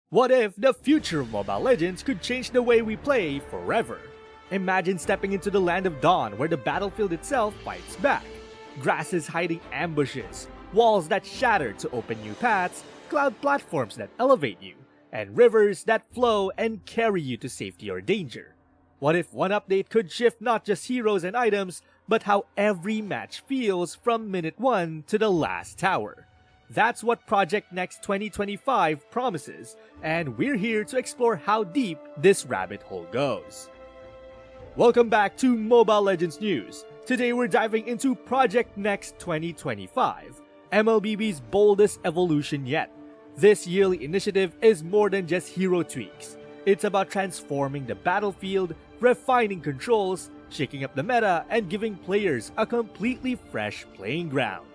What if the future of Mobile Legends could change the way we play forever? Imagine stepping into the land of dawn where the battlefield itself fights back. Grasses hiding ambushes, walls that shatter to open new paths, cloud platforms that elevate you, and rivers that flow and carry you to safety or danger. What if one update could shift not just heroes and items, but how every match feels from minute 1 to the last tower? That's what Project Next 2025 promises, and we're here to explore how deep this rabbit hole goes. Welcome back to Mobile Legends News. Today we're diving into Project Next 2025, MLBB's boldest evolution yet. This yearly initiative is more than just hero tweaks. It's about transforming the battlefield, refining controls, shaking up the meta, and giving players a completely fresh playing ground.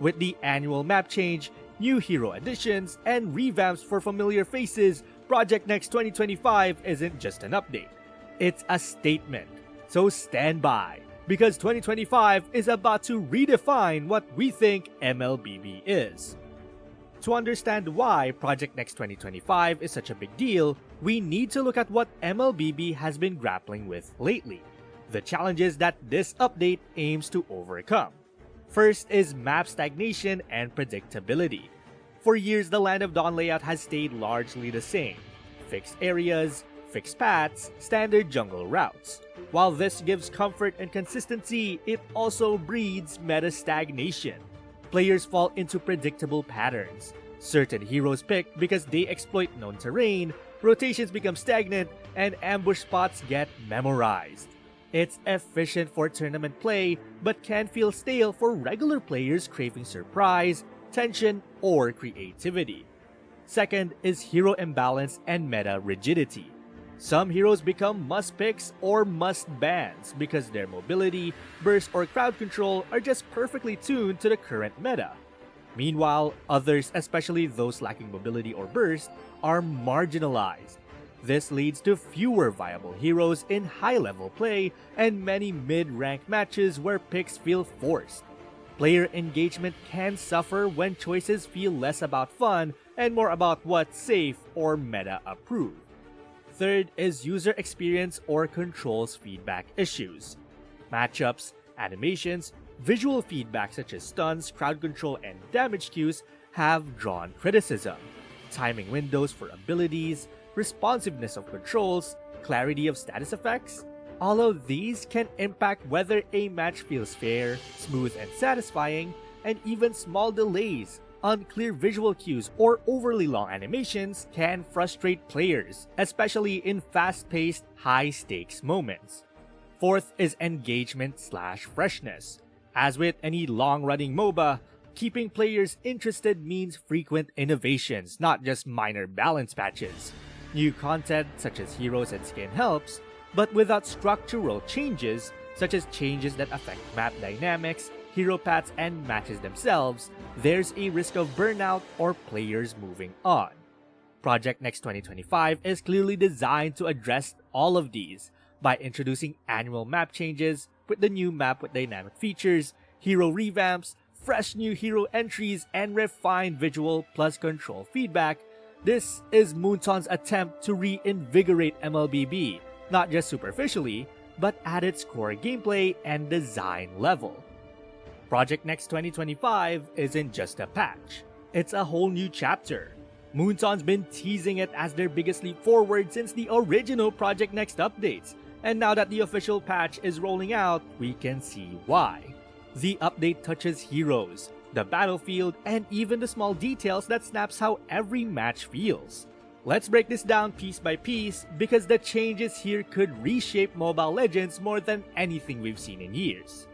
With the annual map change, new hero additions, and revamps for familiar faces, Project Next 2025 isn't just an update. It's a statement. So stand by, because 2025 is about to redefine what we think MLBB is. To understand why Project Next 2025 is such a big deal, we need to look at what MLBB has been grappling with lately, the challenges that this update aims to overcome. First is map stagnation and predictability. For years, the Land of Dawn layout has stayed largely the same. Fixed areas, fixed paths, standard jungle routes. While this gives comfort and consistency, it also breeds meta stagnation. Players fall into predictable patterns. Certain heroes picked because they exploit known terrain, rotations become stagnant, and ambush spots get memorized. It's efficient for tournament play, but can feel stale for regular players craving surprise, tension, or creativity. Second is hero imbalance and meta rigidity. Some heroes become must-picks or must-bans because their mobility, burst, or crowd control are just perfectly tuned to the current meta. Meanwhile, others, especially those lacking mobility or burst, are marginalized. This leads to fewer viable heroes in high-level play and many mid-rank matches where picks feel forced. Player engagement can suffer when choices feel less about fun and more about what's safe or meta-approved. Third is user experience or controls feedback issues. Matchups, animations, visual feedback such as stuns, crowd control, and damage cues have drawn criticism. Timing windows for abilities, responsiveness of controls, clarity of status effects, all of these can impact whether a match feels fair, smooth, and satisfying, and even small delays, unclear visual cues, or overly long animations can frustrate players, especially in fast-paced, high-stakes moments. Fourth is engagement/freshness. As with any long-running MOBA, keeping players interested means frequent innovations, not just minor balance patches. New content such as heroes and skin helps, but without structural changes, such as changes that affect map dynamics, hero paths, and matches themselves, there's a risk of burnout or players moving on. Project Next 2025 is clearly designed to address all of these by introducing annual map changes with the new map with dynamic features, hero revamps, fresh new hero entries, and refined visual plus control feedback. This is Moonton's attempt to reinvigorate MLBB, not just superficially, but at its core gameplay and design level. Project Next 2025 isn't just a patch, it's a whole new chapter. Moonton's been teasing it as their biggest leap forward since the original Project Next updates, and now that the official patch is rolling out, we can see why. The update touches heroes, the battlefield, and even the small details that snaps how every match feels. Let's break this down piece by piece because the changes here could reshape Mobile Legends more than anything we've seen in years.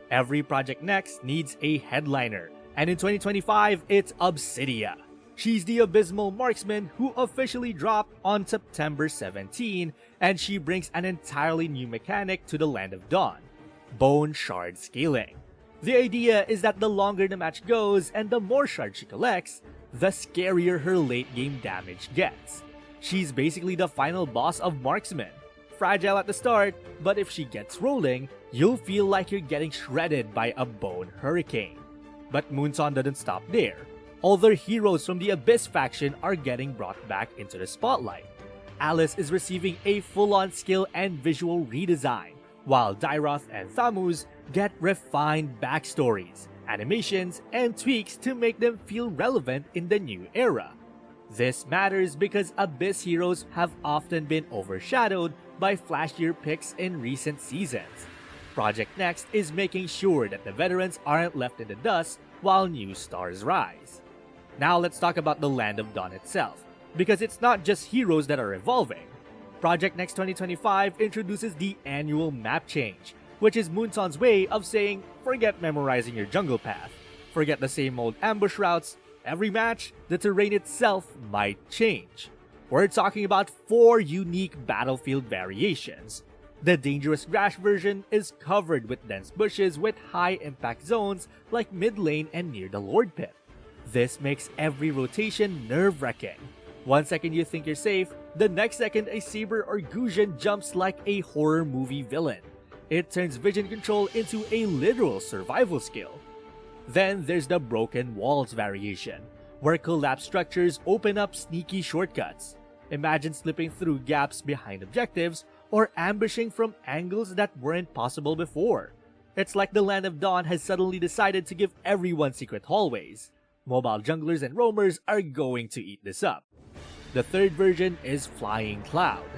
Every Project Next needs a headliner, and in 2025 it's Obsidia. She's the abysmal marksman who officially dropped on September 17, and she brings an entirely new mechanic to the Land of Dawn: Bone Shard Scaling. The idea is that the longer the match goes and the more shards she collects, the scarier her late game damage gets. She's basically the final boss of marksmen. Fragile at the start, but if she gets rolling, you'll feel like you're getting shredded by a bone hurricane. But Moonton doesn't stop there. Other heroes from the Abyss faction are getting brought back into the spotlight. Alice is receiving a full-on skill and visual redesign, while Dyroth and Thamuz get refined backstories, animations, and tweaks to make them feel relevant in the new era. This matters because Abyss heroes have often been overshadowed by flashier picks in recent seasons. Project Next is making sure that the veterans aren't left in the dust while new stars rise. Now let's talk about the Land of Dawn itself, because it's not just heroes that are evolving. Project Next 2025 introduces the annual map change, which is Moonton's way of saying forget memorizing your jungle path, forget the same old ambush routes. Every match, the terrain itself might change. We're talking about 4 unique battlefield variations. The Dangerous Grass version is covered with dense bushes with high impact zones like mid lane and near the Lord Pit. This makes every rotation nerve-wracking. One second you think you're safe, the next second a Saber or Gusion jumps like a horror movie villain. It turns vision control into a literal survival skill. Then there's the Broken Walls variation, where collapsed structures open up sneaky shortcuts. Imagine slipping through gaps behind objectives or ambushing from angles that weren't possible before. It's like the Land of Dawn has suddenly decided to give everyone secret hallways. Mobile junglers and roamers are going to eat this up. The third version is Flying Cloud.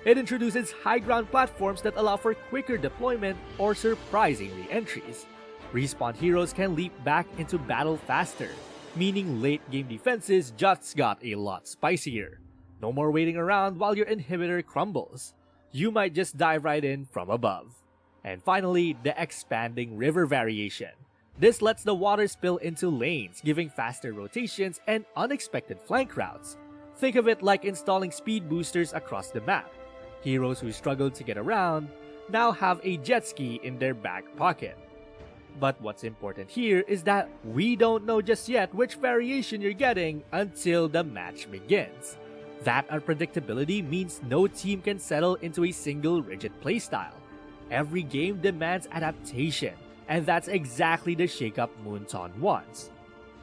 It introduces high ground platforms that allow for quicker deployment or surprising re-entries. Respawn heroes can leap back into battle faster, meaning late game defenses just got a lot spicier. No more waiting around while your inhibitor crumbles. You might just dive right in from above. And finally, the Expanding River variation. This lets the water spill into lanes, giving faster rotations and unexpected flank routes. Think of it like installing speed boosters across the map. Heroes who struggled to get around now have a jet ski in their back pocket. But what's important here is that we don't know just yet which variation you're getting until the match begins. That unpredictability means no team can settle into a single rigid playstyle. Every game demands adaptation, and that's exactly the shakeup Moonton wants.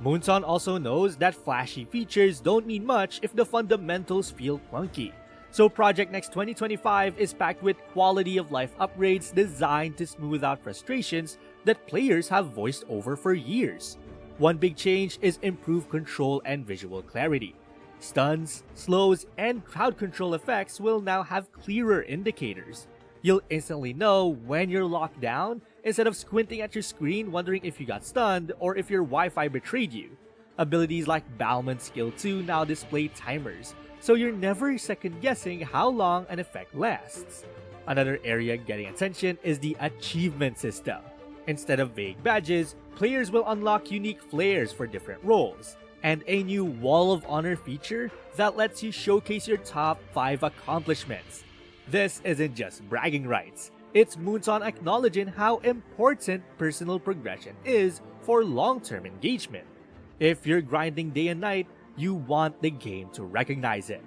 Moonton also knows that flashy features don't mean much if the fundamentals feel clunky. So Project Next 2025 is packed with quality of life upgrades designed to smooth out frustrations that players have voiced over for years. One big change is improved control and visual clarity. Stuns, slows, and crowd control effects will now have clearer indicators. You'll instantly know when you're locked down instead of squinting at your screen wondering if you got stunned or if your Wi-Fi betrayed you. Abilities like Balmond's Skill 2 now display timers, so you're never second-guessing how long an effect lasts. Another area getting attention is the achievement system. Instead of vague badges, players will unlock unique flares for different roles, and a new Wall of Honor feature that lets you showcase your top 5 accomplishments. This isn't just bragging rights, it's Moonton acknowledging how important personal progression is for long-term engagement. If you're grinding day and night, you want the game to recognize it.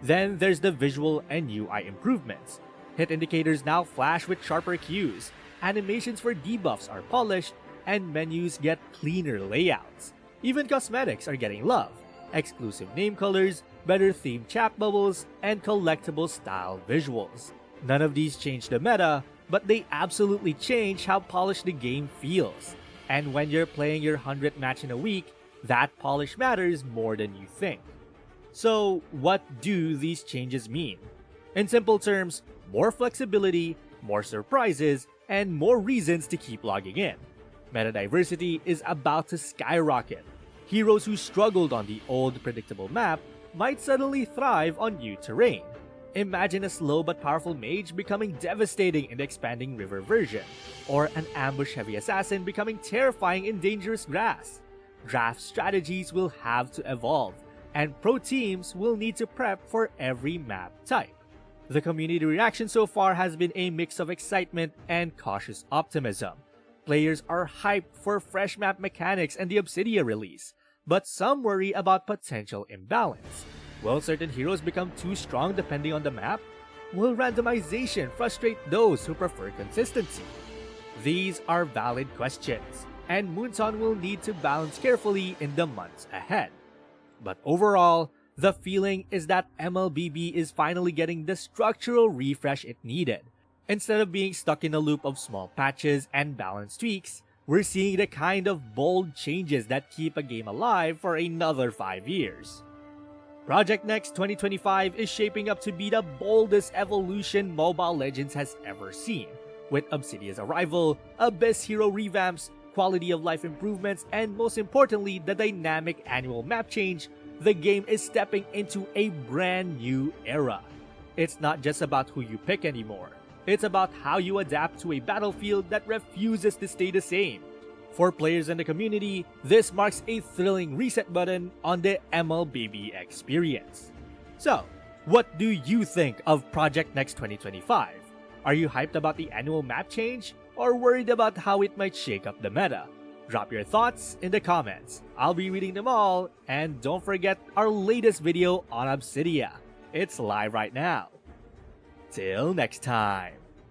Then there's the visual and UI improvements. Hit indicators now flash with sharper cues, animations for debuffs are polished, and menus get cleaner layouts. Even cosmetics are getting love. Exclusive name colors, better themed chat bubbles, and collectible style visuals. None of these change the meta, but they absolutely change how polished the game feels. And when you're playing your 100th match in a week, that polish matters more than you think. So, what do these changes mean? In simple terms, more flexibility, more surprises, and more reasons to keep logging in. Meta diversity is about to skyrocket. Heroes who struggled on the old predictable map might suddenly thrive on new terrain. Imagine a slow but powerful mage becoming devastating in the Expanding River version, or an ambush-heavy assassin becoming terrifying in Dangerous Grass. Draft strategies will have to evolve, and pro teams will need to prep for every map type. The community reaction so far has been a mix of excitement and cautious optimism. Players are hyped for fresh map mechanics and the Obsidia release, but some worry about potential imbalance. Will certain heroes become too strong depending on the map? Will randomization frustrate those who prefer consistency? These are valid questions, and Moonson will need to balance carefully in the months ahead. But overall, the feeling is that MLBB is finally getting the structural refresh it needed. Instead of being stuck in a loop of small patches and balance tweaks, we're seeing the kind of bold changes that keep a game alive for another 5 years. Project Next 2025 is shaping up to be the boldest evolution Mobile Legends has ever seen, with Obsidian's arrival, Abyss hero revamps, quality of life improvements, and most importantly, the dynamic annual map change. The game is stepping into a brand new era. It's not just about who you pick anymore. It's about how you adapt to a battlefield that refuses to stay the same. For players in the community, this marks a thrilling reset button on the MLBB experience. So, what do you think of Project Next 2025? Are you hyped about the annual map change, or worried about how it might shake up the meta? Drop your thoughts in the comments. I'll be reading them all, and don't forget our latest video on Obsidia. It's live right now. Till next time.